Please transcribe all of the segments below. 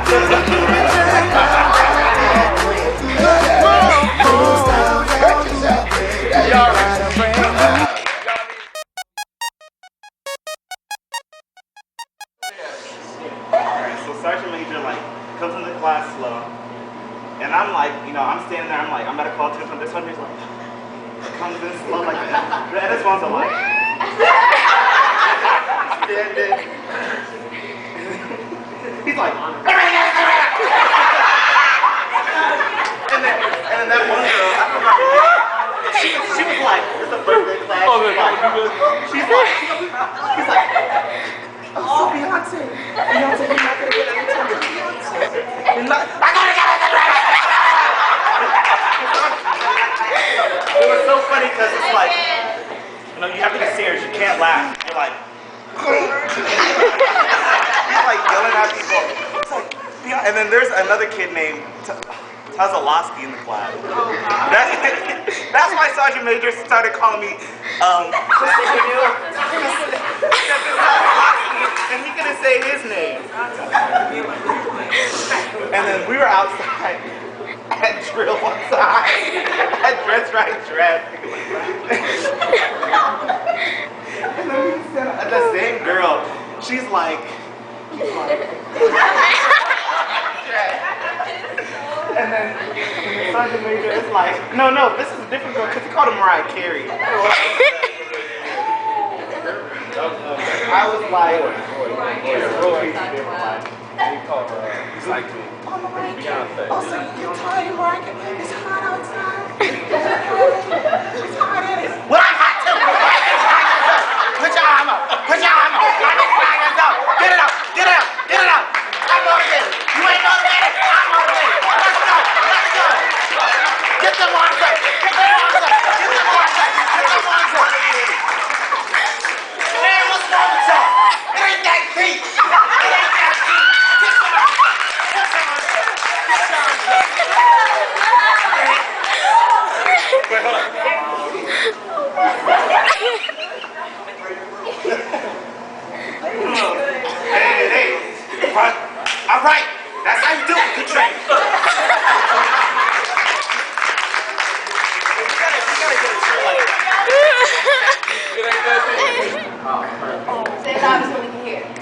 So Sergeant Major like comes into class slow, and I'm like, I'm standing there. I'm like, I'm about to call attention. This one is like comes in slow like that. The other ones are like standing. He's like, and then that one girl, I forgot her name. She was like, it's the first day class. She's like, oh, Beyonce, you're not gonna get any time. I gotta get it. It was so funny because it's like, you have to be serious. You can't laugh. You're like, he's like yelling at people. It's like, and then there's another kid named Tazalowski in the class. That's why Sergeant Major started calling me, and he couldn't say his name. And then we were outside at drill one time, at dress right dress. And then we said, the same girl, she's like, and then Sergeant Major is like, no, this is a different girl, because he called her Mariah Carey. I was like, he called her, he's like, Beyonce. Oh, so you're tired, Mark? It's hot outside. It's hot in it. Well, I'm hot too. Put your arm up. Put your arm up. Get it up. Get it up. Get it up. I'm motivated. You ain't motivated. I'm motivated. Let's go. Let's go. Get them arms up. Get them arms up. Get them arms up. Get them arms up. Man, what's wrong with y'all? It ain't that deep. It ain't that deep. Get some arms up. Get some arms up. Get some arms up. Wait, hold on. Hey. All right. That's how you do it. Good training. We gotta get a shirt like that.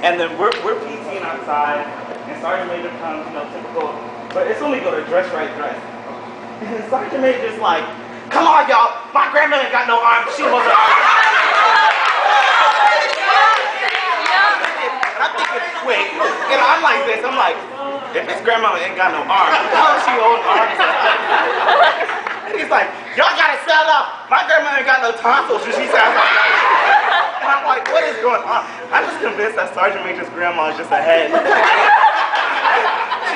And then we're PTing outside, and Sergeant Major comes, typical, but it's only go to dress right dress. And Sergeant Major's like, come on, y'all. My grandma ain't got no arms. She wasn't armed. And I'm thinking, wait, I'm like this. I'm like, if this grandma ain't got no arms, how is she holding arms up? And he's like, y'all gotta sell off. My grandma ain't got no tonsils, and she sounds like that. And I'm like, what is going on? I'm just convinced that Sergeant Major's grandma is just a head. She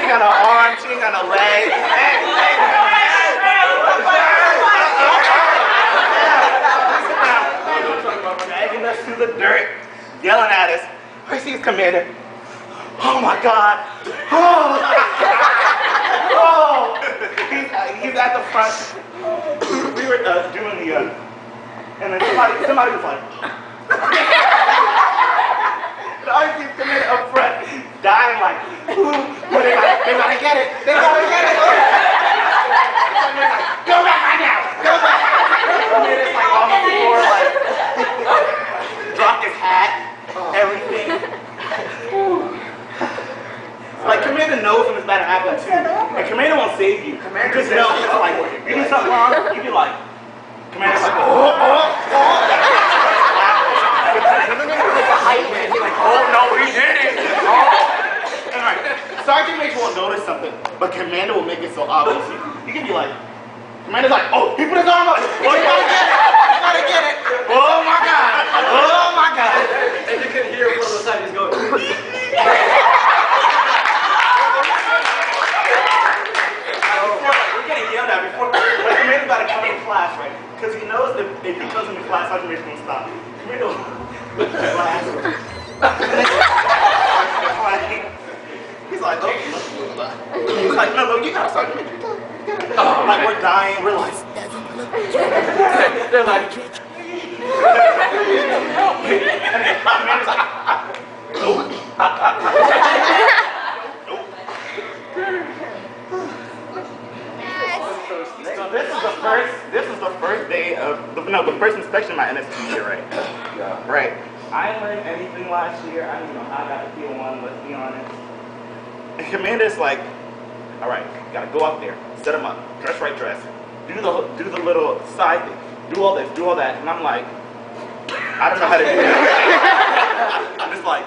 ain't got no arms. She ain't got no legs. Dragging us through the dirt, yelling at us. I see his commander. Oh my God. Oh. He's at the front. We were doing the, and then somebody was like, the RC's commander up front, dying like, but they gotta get it. They gotta get it. Like, go back right now. Go back. And it's like on the floor, like, dropped his hat, everything. Like, Commander knows when it's about to happen too. And Commander won't save you. Commander just knows. It's like, you do something wrong, you be like, Commander's like, oh. Oh no, he did it. Oh. All right. Sergeant Major won't notice something, but Commander will make it so obvious. He can be like, Commander's like, oh, he put his arm up. Oh, you gotta get it. You gotta get it. Oh my God. Oh my God. And you can hear one of the side he's going. We're getting yelled at before. But Commander's about to come in class, right? Because he knows if he comes into class, Sergeant Major's gonna stop. Commander will look at the class. He's like, oh, he's like, no, you gotta Sergeant Major. Like, we're dying, we're like, they're like, help me. And then Commander's like, nope. Nope. the first day of the first inspection of my NS2 year, right? Yeah. Right. I didn't learn anything last year. I didn't know how I got to P1, let's be honest. And Commander's like, all right, gotta go out there, set them up, dress right dress, do the little side thing, do all this, do all that. And I'm like, I don't know how to do that. I'm just like,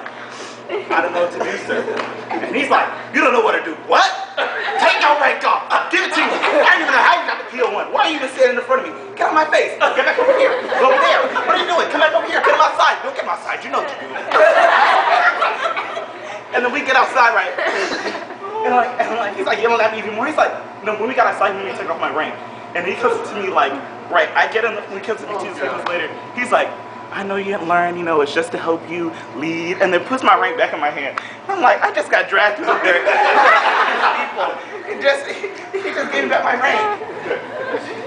I don't know what to do, sir. And he's like, you don't know what to do. What? Take your rank off. Give it to me. I don't even know how you got the P01. Why are you even standing in front of me? Get on my face. Get back over here. Go over there. What are you doing? Come back over here. Get on my side. Don't get my side. You know what to do. And then we get outside, right? And like, he's like yelling at me even more. He's like, no, when we got outside, when we took off my rank. And he comes to me like, right, I get in, when he comes to me 2 seconds later, he's like, I know you didn't learn, you know, it's just to help you lead. And then puts my rank back in my hand. I'm like, I just got dragged through there. He just gave me back my rank.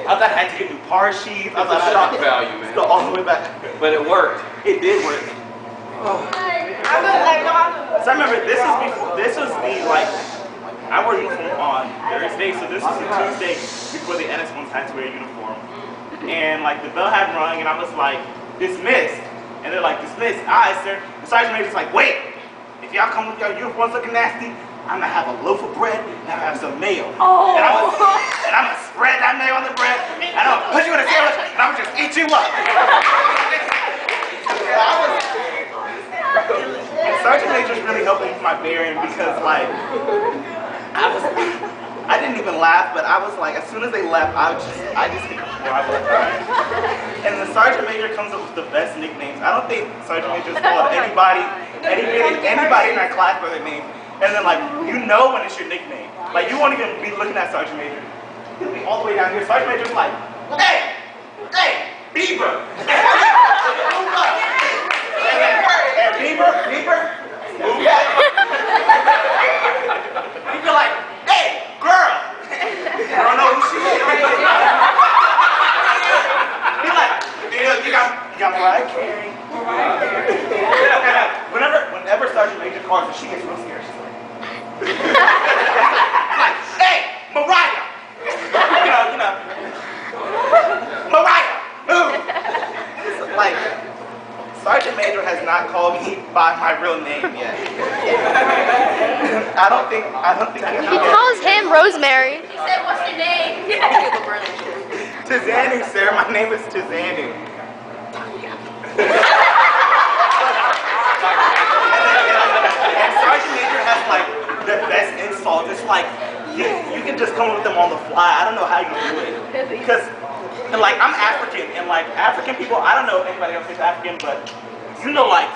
I thought I had to get new par sheets. I thought Shock value, man. go all the way back. But it worked. It did work. So I remember this was the like, I wore uniform on Thursday, so this was the Tuesday before the NS ones had to wear a uniform. And like the bell had rung and I was like, dismissed. And they're like, dismissed. Aye, sir. The sergeant major's like, wait, if y'all come with your uniforms looking nasty, I'm gonna have a loaf of bread and I'm gonna have some mayo. Oh. And I'm gonna spread that mayo on the bread and I'm gonna put you in a sandwich and I'm gonna just eat you up. And Sergeant Major's really helping with my bearing because like, I didn't even laugh, but I was like, as soon as they left, I just hit the floor. I was crying. And the Sergeant Major comes up with the best nicknames. I don't think Sergeant Major's called anybody in our class by their name. And then like, you know when it's your nickname. Like you won't even be looking at Sergeant Major. He'll be all the way down here. Sergeant Major's like, hey, Bieber. And Bieber, move back. He'd be like, hey, girl. I don't know who she is. He's like, you got Mariah Carey. Whenever Sergeant Major calls her, she gets real scared. She's like, hey, Mariah. You know. Mariah, move. It's like, Sergeant Major has not called me by my real name yet. I don't think He calls him Rosemary. He said, what's your name? Tizanu, sir. My name is Tizanu. And Sergeant Major has like the best insults. It's like you can just come up with them on the fly. I don't know how you do it. Because and like I'm African and like African people, I don't know if anybody else is African, but you know like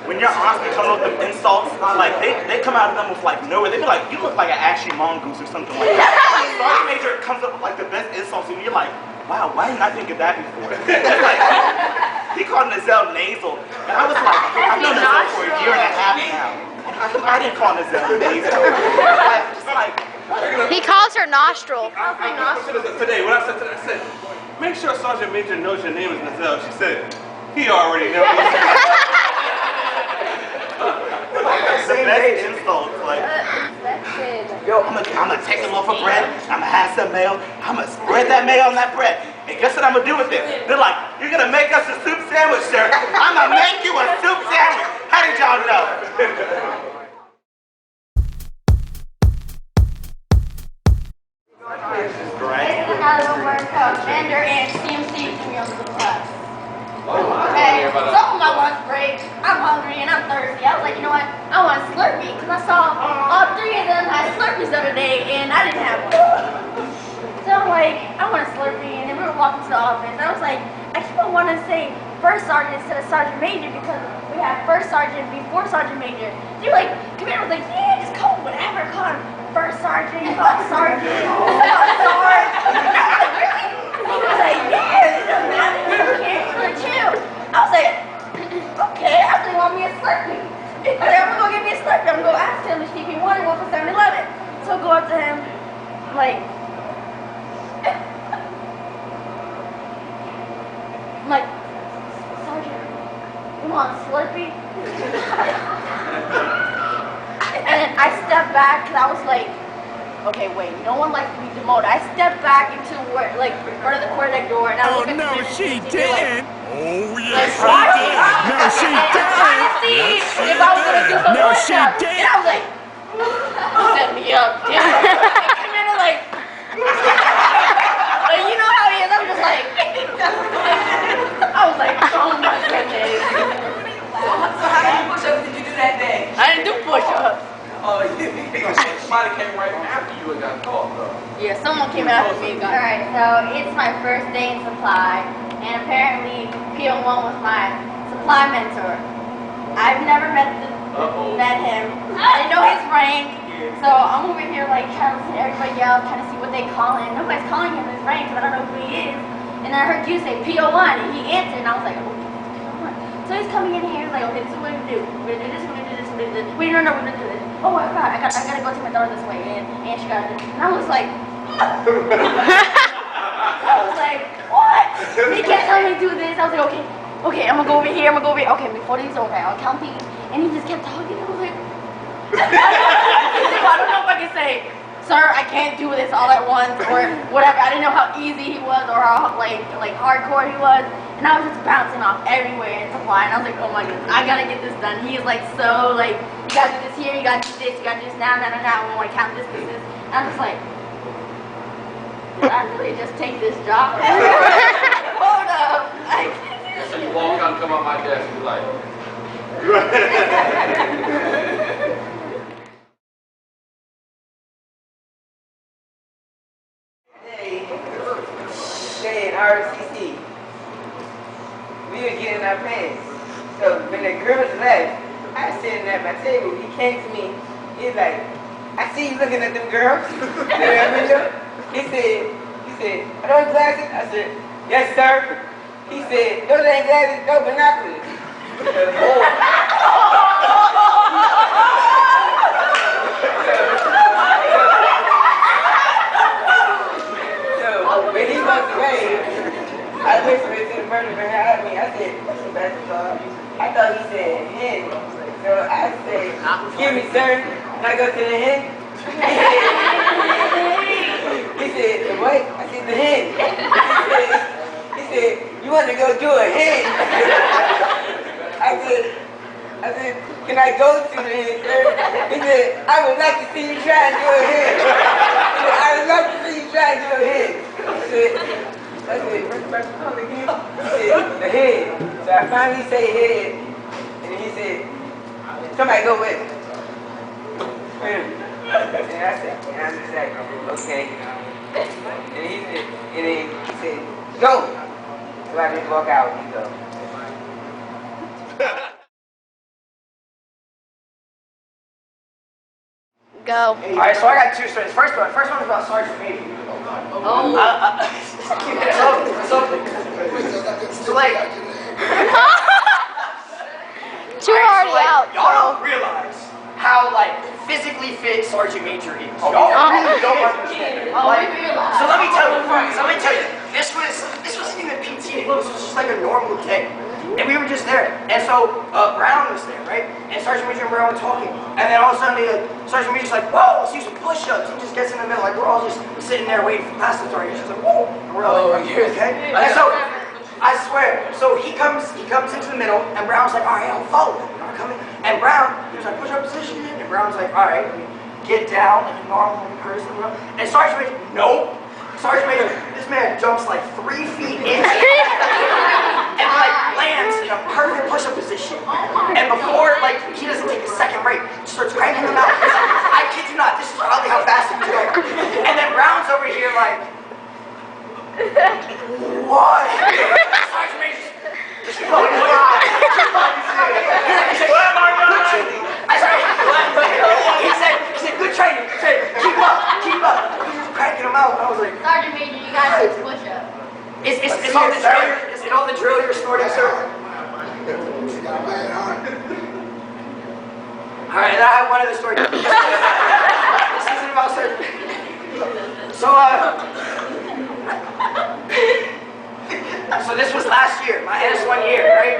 when your aunts be coming up with them insults, like they come out of them with like nowhere. They be like, you look like an ashy mongoose or something like that. Like, Sergeant Major comes up with like the best insults and you're like, wow, why didn't I think of that before? Like, he called Nazelle nasal. And I was like, I've known Nazelle for a year and a half now. I didn't call Nazelle nasal. Just like, He calls her Nostril. Today, when I said, make sure Sergeant Major knows your name is Nazelle. She said, he already knows. the best insults, like, yo, I'm gonna take a loaf of bread, I'm gonna have some mayo, I'm gonna spread that mayo on that bread, and guess what I'm gonna do with it? They're like, you're gonna make us a soup sandwich, sir. I'm gonna make you a soup sandwich. How did y'all know? Another workout, gender and CMC to me on the class. Okay, so on my lunch break, I'm hungry and I'm thirsty. I was like, you know what? I want a Slurpee because I saw all 3 of them had Slurpees the other day and I didn't have one. So I'm like, I want a Slurpee, and then we were walking to the office. I was like, I keep on wanting to say first sergeant instead of sergeant major because we have first sergeant before sergeant major. They're like, Commander was like, yeah, just call him whatever, call him first sergeant, call him sergeant, call him sarge. He was like, yeah, it doesn't matter, it's really chill. I was like, okay, I really want me a Slurpee. I was like, I'm gonna go get me a Slurpee. I'm gonna go ask him if he wanted one for 7-Eleven. So I go up to him, I'm like, Sergeant, you want a Slurpee? And then I stepped back because I was like, okay, wait, no one likes to be demoted. I stepped back into where, like, front of the quarterdeck door, and I Oh looked at no, the she like, didn't! Oh like, yes, she watching did! No, she and trying to did! see Yes, she if I was gonna do did! some No, she push-ups. did! And I was like, set me up, damn it. I came in and like, you know how he is. I'm just like, I was like, oh my goodness. So how many push-ups did you do that day? I didn't do push-ups. Oh, somebody came right after you and got caught, though. Yeah, someone came after me. Alright, so it's my first day in supply, and apparently PO1 was my supply mentor. I've never met him. I didn't know his rank. So I'm over here like trying to listen to everybody else, trying to see what they call him. Nobody's calling him his rank because I don't know who he is. And then I heard you say PO1, and he answered, and I was like, oh, PO1. So he's coming in here, like, okay, this is what we're gonna do. We're gonna do this, we're gonna do this, we're gonna do this. Wait, no, we're gonna do this. Oh my god, I gotta go take my daughter this way, and she got it. And I was like, I was like, what? He kept telling me to do this. I was like, okay, I'm gonna go over here, Okay, before these, okay, I'll count these. And he just kept talking. I was like, I don't know if I can say, sir, I can't do this all at once, or whatever. I didn't know how easy he was, or how like hardcore he was. And I was just bouncing off everywhere in supply. And I was like, oh my goodness, I gotta get this done. He is like so like, you gotta do this here, you gotta do this, you gotta do this now, we wanna count this. And I'm just like, did I really just take this job? Hold up. So you walk out and come on my desk and be like, Day in RCC. We were getting our pants. So when the girls left, I was sitting at my table. He came to me. He's like, I see you looking at them girls. He said, are those glasses? I said, yes, sir. He said, those ain't glasses, those binoculars. So when he walked away, I whispered to the person behind me. I said, what's the basketball? I thought he said hen. So I said, excuse me, sir. Can I go to the hen? He said, the what? I said, the hen. He said, you want to go do a hen? I said, can I go to the hen, sir? He said, I would like to see you try and do a hen. He said, I would like to see you try and do a hen. I said, what's the basketball again? He said, the head. So I finally say head, and he said, somebody go with me. And I said, and I'm just like, okay. And he said, go. So I just walk out and he go. Go. Alright, so I got two stories. First one is about Sergeant Major. Oh. So like, Two already out. y'all don't realize how like physically fit Sergeant Major is. Y'all really don't understand. So let me tell you, this wasn't even PT. This was just like a normal day. And we were just there. And so Brown was there, right? And Sergeant Major and Brown were talking. And then all of a sudden, Sergeant Major's like, whoa, let's do some push-ups. He just gets in the middle, like we're all just sitting there waiting for class to start. He's just like, whoa. And we're all like, okay? And so, I swear, so he comes into the middle, and Brown's like, all right, I'll follow him. I'm coming. And Brown, he was like, push-up position. And Brown's like, all right, get down like a normal person. And Sergeant Major, nope. Sergeant Major, this man jumps like 3 feet into the air and like lands in a perfect push-up position. And before like he doesn't take a second break, starts cranking them out. I kid you not, this is probably how fast he can go. And then Brown's over here like, what? Sergeant Major, just fucking lie. I said, he said, good training, keep up. He was cranking them out. I was like, Sergeant Major, you gotta do push-up. Is all the drill? Is it all the drill you're snorting, sir? All right, and I have one other story. This isn't about surgery. So this was last year, my S1 year, right?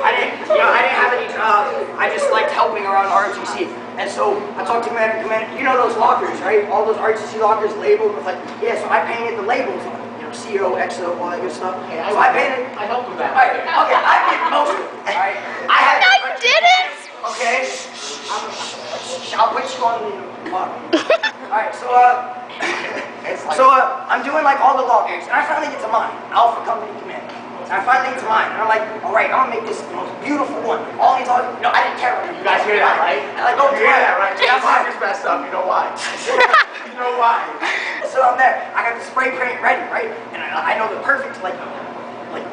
I didn't have any job. I just liked helping around ROTC. And so I talked to Commander, you know those lockers, right? All those RTC lockers labeled with like, yeah, so I painted the labels on it, you know, CO, XO, all that good stuff. So I painted. I helped with that. Alright, okay, I did most of it, alright? I had No, you didn't. Okay? I'll put you on the locker. Alright, so I'm doing like all the lockers, and I finally get to mine, Alpha Company Commander. And I finally get to mine, and I'm like, alright, I'm gonna make this the most beautiful one. All these, you know, I didn't care. You guys hear that, right? And I go You to hear mine. that, right? Yeah, Your pocket's messed up. You know why? You know why? So I'm there. I got the spray paint ready, right? And I know the perfect like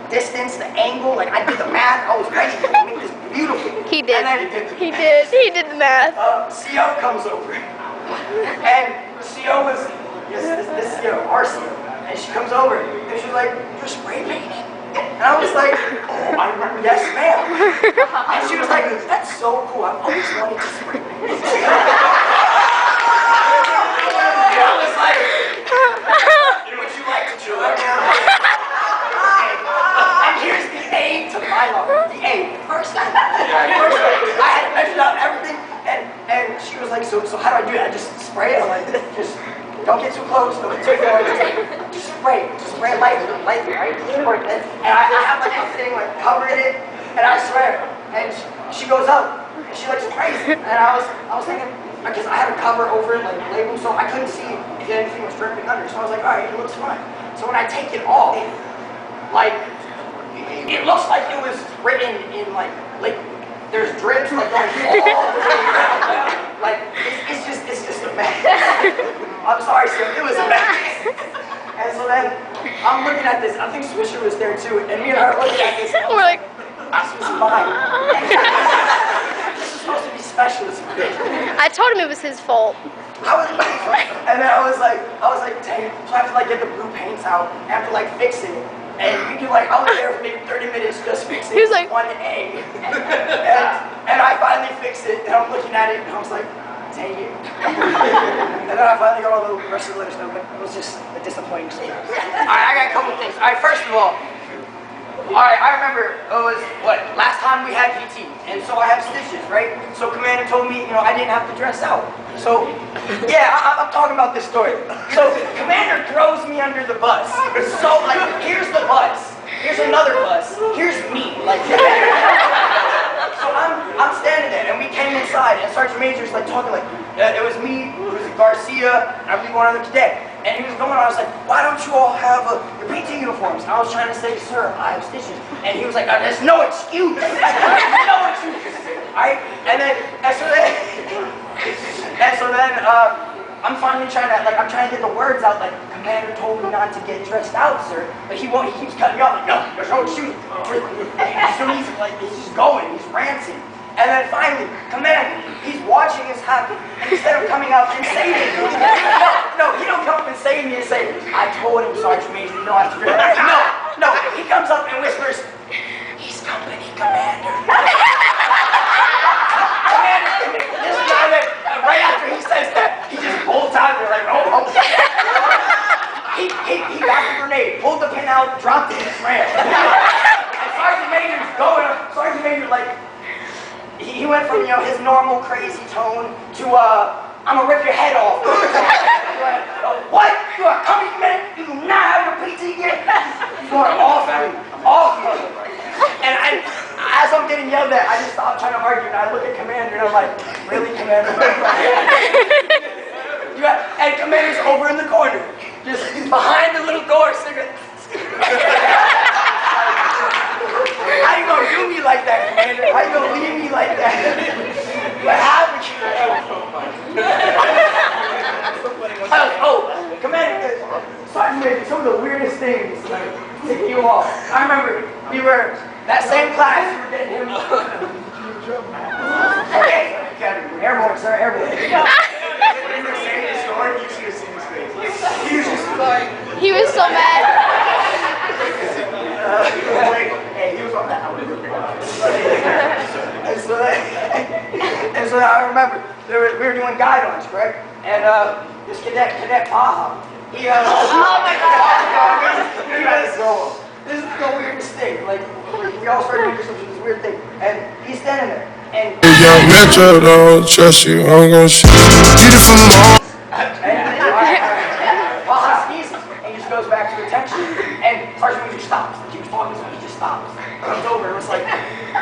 distance, the angle. Like I did the math. I was ready to make this beautiful. He did. And then He did. He did the math. CO comes over, and CO was this CO, our CO, and she comes over and she's like, "You're spray painting." And I was like, "Oh, I remember, yes, ma'am." And she was like, "That's so cool. I've always wanted to spray paint." And I was like, "Would you like to do it?" And here's the A to my locker. The A. First time. I had measured out everything, and she was like, "So how do I do it? I just spray it." I'm like, "Just don't get too close. Don't get too far. Just spray it lightly, right? And I have like a thing like covering it, and I swear, and she goes up, and she looks crazy, and I was thinking, because I had a cover over it, like label, so I couldn't see if anything was dripping under. So I was like, all right, it looks fine. So when I take it off, like it looks like it was written in like there's drips like going all the way around. Like it's just a mess. I'm sorry, sir, it was a mess. And so then I'm looking at this. I think Swisher was there too, and me and her are looking at this. We're like, This was mine. This is supposed to be specialist. I told him it was his fault. And then I was like, dang, so I have to like get the blue paints out. I have to like fix it. And we do like, I was there for maybe 30 minutes just fixing He was like, one A. and I finally fixed it, and I'm looking at it, and I was like, dang it. And then I finally got all the rest of the letters done, but it was just a disappointing story. Alright, I got a couple things. Alright, first of all, alright, I remember it was, last time we had PT, and so I have stitches, right? So Commander told me, you know, I didn't have to dress out. So, yeah, I'm talking about this story. So, Commander throws me under the bus. So, like, here's the bus. Here's another bus. Here's me. Like, so I'm standing there, and we came inside, and Sergeant Major's like talking like, it was me, it was Garcia, and I believe one other cadet. And he was going on, I was like, why don't you all have your PT uniforms? And I was trying to say, sir, I have stitches. And he was like, there's no excuse. No excuse. Alright? And so then, I'm finally trying to, I'm trying to get the words out, like, Commander told me not to get dressed out, sir. But he keeps cutting me off, like, no, there's no excuse. So he's just going, he's ranting. And then finally, Commander, he's watching this happen. And instead of coming out and saying it, no, he don't come up and say me and say, I told him, Sergeant Major, you know I have to dress. No, he comes up and whispers, he's company commander. This guy that, right after he says that, he just bolts out of there like, oh. He got the grenade, pulled the pin out, dropped it, and ran. And Sergeant Major's going up, Sergeant Major, like, he went from, you know, his normal crazy tone to, I'm gonna rip your head off. What? You are coming, man? You do not have your PT yet? You are off. And as I'm getting yelled at, I just stopped trying to argue, and I look at Commander, and I'm like, really, Commander? And Commander's over in the corner, just behind the little door, cigarette. How you gonna do me like that, Commander? How you gonna leave me like that? What happened? Commander, Sergeant Major, some of the weirdest things, like, tick you off. I remember we were, that same class, we were getting him. Okay, airborne, sir, airborne. When you were saying this story, you should have seen his face. He was just like... He was so mad. Hey, he was on that. And so I remember we were doing guidelines, correct? And this cadet Baja, he oh my God! This is the weirdest thing. Like we all started doing this weird thing, and he's standing there, And Young Metro, don't trust you, I'm gonna shoot. Get it from the mall. while he sneezes, and he just goes back to attention. And Sergeant Major stops. He keeps talking to him, he just stops. Comes over and it's like,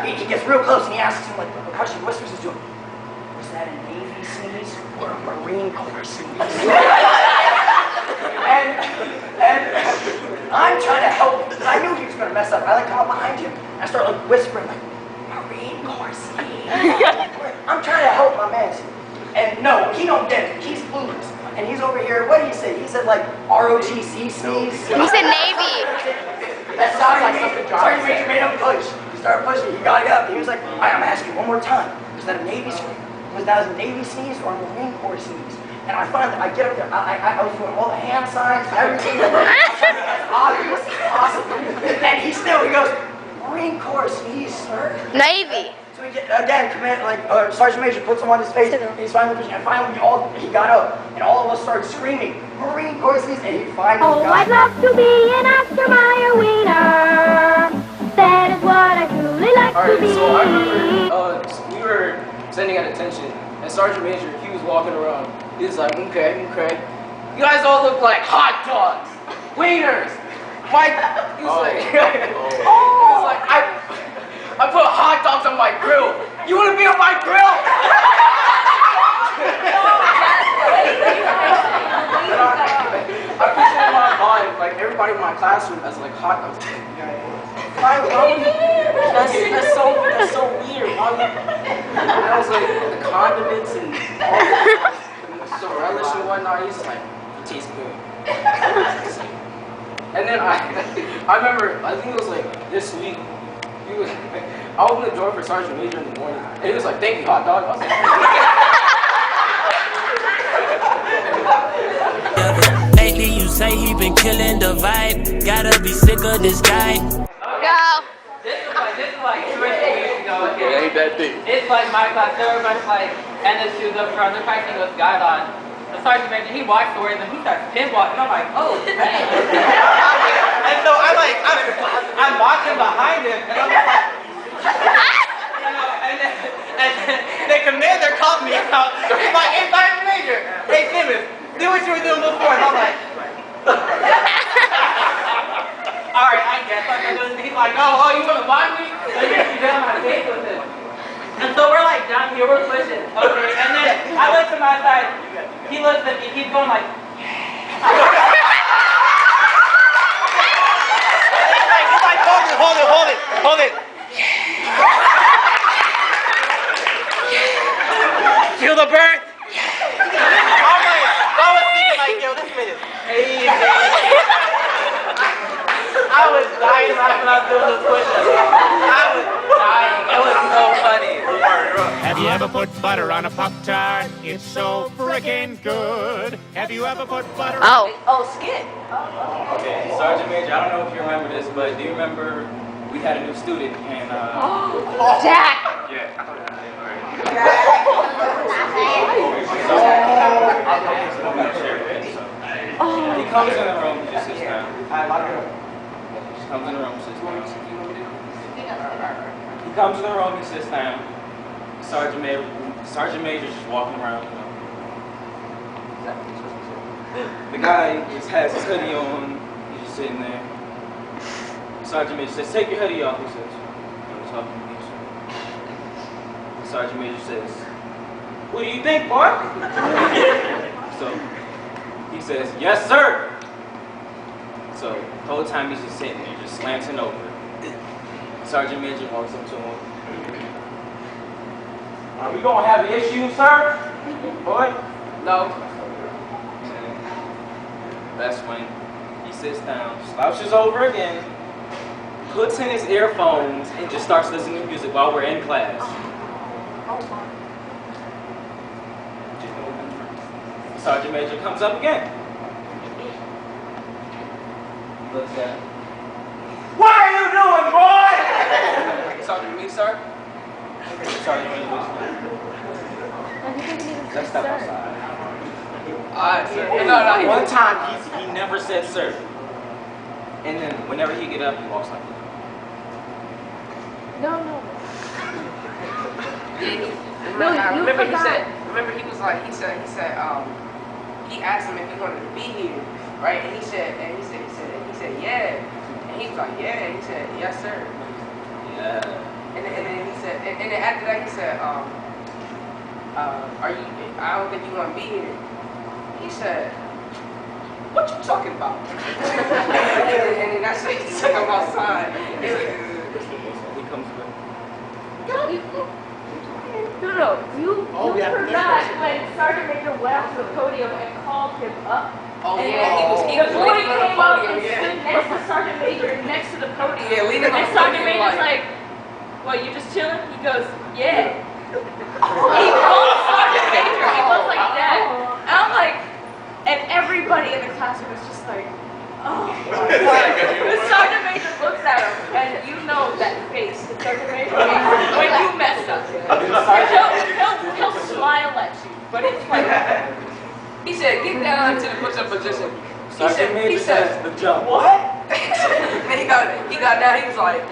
he gets real close and he asks him like a question, whispers to him, was that a Navy sneeze or a Marine Corps sneeze? and I'm trying to help him, because I knew he was gonna mess up. I like come up behind him and I start like whispering like, Marine Corps sneeze. I'm trying to help my man. And no, he don't get it. He's clueless. And he's over here, what did he say? He said like ROTC sneeze. He said Navy. That sounds like something Sergeant Major made him push. He started pushing, he got it up. He was like, all right, I'm asking you one more time. Was that a Navy sneeze? Was that a Navy sneeze or a Marine Corps sneeze? And I find that I get up there, I was doing all the hand signs, everything. As obvious as possible. And he goes, Marine Corps sneeze, sir. Navy. So we get, again, Sergeant Major puts him on his face, and he's finally pushing, and finally he got up, and all of us started screaming, Marine Corps sneeze, and he finally got I'd love to be an Oscar Mayer wiener. That is what I truly like to Alright, be. so I remember we were sending at attention, and Sergeant Major, he was walking around. He was like, okay. You guys all look like hot dogs, wieners. He was like, I put hot dogs on my grill. You want to be on my grill? I picture in my mind, like everybody in my classroom as like hot dogs. That's so weird. I was like the condiments and all the relish and whatnot. He's like, it tastes good. And then I remember, I think it was like this week. I opened the door for Sergeant Major in the morning, and he was like, "Thank you, hot dog." I was like, lately you say he been killing the vibe. Gotta be sick of this guy. Go. This is like 2 or 3 years ago. Okay? It ain't that deep. It's like my class, there were a bunch like, and the shoes up front, they're practicing with guys on. The Sergeant Major, he walks towards them, he starts pinwalking. I'm like, oh, man. And so I'm walking behind him, and I'm just like, and then they commander calls me out. He's like, hey, Sergeant Major, hey, Simmons, do what you were doing before. And I'm like, all right, I guess. He's like, oh, you want to mock me? So you're going to be down my face with it. And so we're like down here, we're pushing, okay? And then I look to my side, he looks at me, he's going like, he's like, hold it. Feel the burn? I was thinking like, yo, this man is crazy. I was dying laughing when I was doing this push-up. I was dying. It was so funny. Have you ever put butter on a Pop-Tart? It's so frickin' good. Have you ever put butter on... Oh, skit. okay, Sergeant Major, I don't know if you remember this, but do you remember we had a new student and Jack. yeah. He comes in the room, he just sits down. He comes in the room, sits down. He comes in the room, he sits down. Sergeant Major's just walking around. The guy has his hoodie on, he's just sitting there. Sergeant Major says, take your hoodie off, he says. I'm talking to me, sir. Sergeant Major says, what do you think, boy? So he says, yes, sir. So the whole time he's just sitting there, just slanting over. Sergeant Major walks up to him. Are we gonna have an issue, sir? Boy? No. That's when he sits down, slouches over again, puts in his earphones, and just starts listening to music while we're in class. Sergeant Major comes up again. He looks at him. What are you doing, boy? You talking to me, sir? Sergeant Major looks at him. Let's step outside. No. One time he never said sir. And then whenever he get up, he walks like that. No. Remember he said, he was like, he said, he asked him if he wanted to be here, right? And he said, yeah. And he was like, yeah. And he said, yes, sir. Yeah. And then he said, and then after that he said, are you? I don't think you want to be here. He said, what you talking about? and then that's when he took him outside. He comes with. No, you forgot when Sergeant Major went up to the podium and called him up. Oh and yeah, he was the boy leaning on the came up podium, and stood yeah. next to Sergeant Major next to the podium. Yeah, leaning on and the Sergeant podium, Major's like- like, what, you just chilling? He goes, yeah. He called Sergeant Major. He was like that. And I'm like, and everybody in the classroom was just like, oh. The Sergeant Major looks at him, and you know that face, the Sergeant Major face, when you mess up. He'll smile at you, but it's like, He said, get down to the push-up position. Sergeant Major says the jump. What? And he got down, he was like,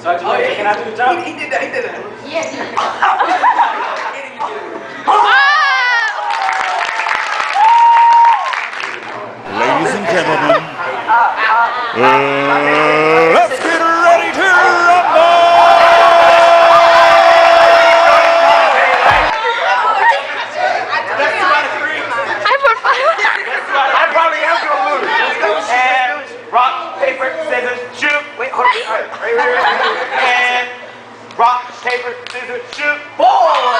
Sergeant Major, can I do the jump? He did that. yeah. Ladies and gentlemen, let's get ready to I probably am gonna lose. And rock, paper, scissors, shoot. Wait, hold on. Right. And rock, paper, scissors, shoot. Ball.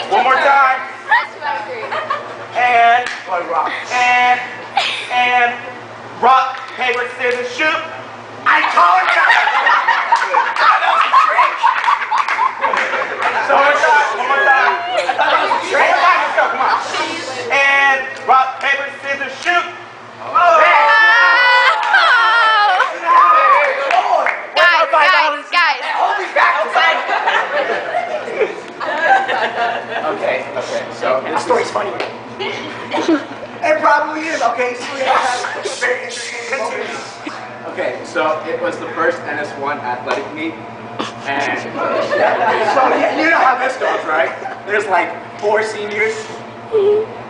One more time. And rock. And rock, paper, scissors, shoot. I told you. That was a trick. So one more time. I thought that was a trick. Let's go. Come on. And rock, paper, scissors, shoot. Guys. Hold me back. Okay. So this story's funny. It probably is. Okay. So very interesting. Okay. So it was the first NS1 athletic meet. And so you know how this goes, right? There's like 4 seniors,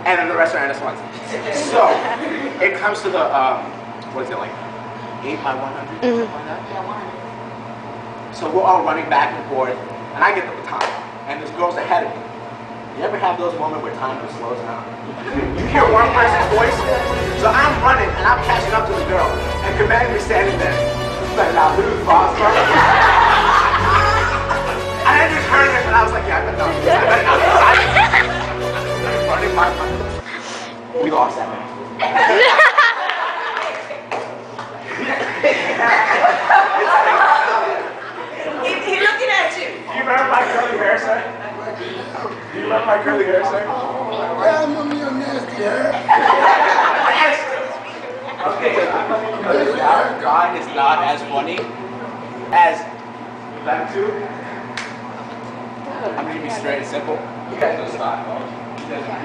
and then the rest are NS1s. So it comes to the what is it, like 8 by 100? Something like that? So we're all running back and forth, and I get the baton, and this girl's ahead of me. You ever have those moments where time just slows down? You hear one person's voice, so I'm running, and I'm catching up to the girl, and Command is standing there. But now lose faster. And I just heard it, and I was like, yeah, I better not. Running my we lost that match. He looking at you. Do you remember my curly hair, sir? Do you remember my curly hair, sir? Yeah, I remember your nasty hair. Okay, our God is not as funny as them two. I'm gonna be straight and simple. You guys know Scott, right?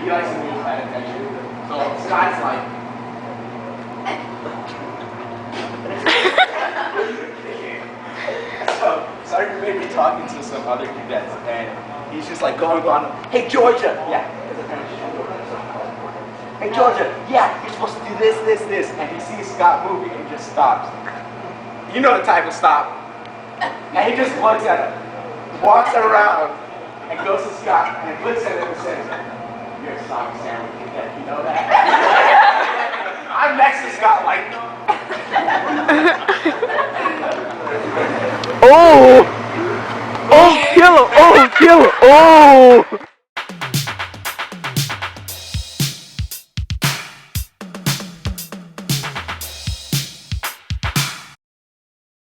He likes to move that attention. So Scott's like. So Sergeant made me talking to some other cadets, and he's just like going on. Hey Georgia, yeah. Hey Georgia, yeah, you're supposed to do this, and he sees Scott moving and just stops. You know the type of stop. And he just looks at him, walks around, and goes to Scott and looks at him and says, "You're a sock sandwich cadet, you know that?" I'm next to Scott like. Oh! Oh, kill him! Oh, kill him! Oh!